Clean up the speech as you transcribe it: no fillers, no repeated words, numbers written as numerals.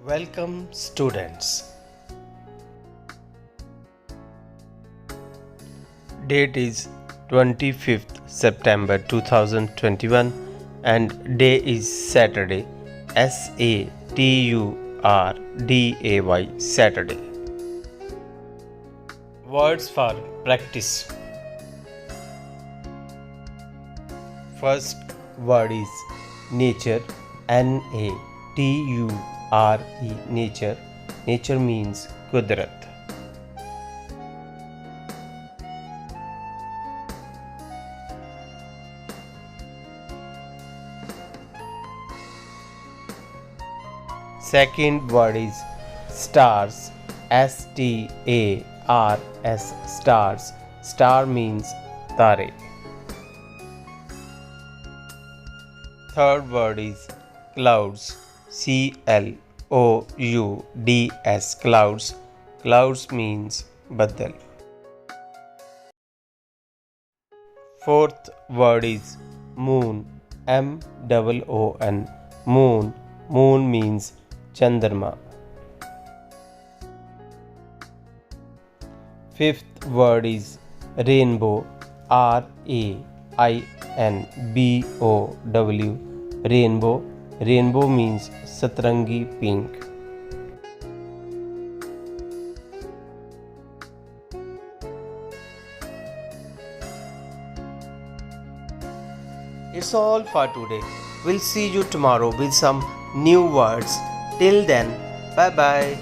Welcome students. Date is 25th September 2021 and day is Saturday, Saturday, Saturday. Words for practice. First word is nature, Nature. Nature. Nature means Kudrat. Second word is stars, Stars. Stars. Star means Tare. Third word is clouds, Clouds. Clouds. Clouds means Baddal. Fourth word is moon, Moon. Moon. Moon means Chandrama. Fifth word is rainbow, Rainbow. Rainbow. Rainbow means Satrangi pink. It's all for today. We'll see you tomorrow with some new words. Till then, bye bye.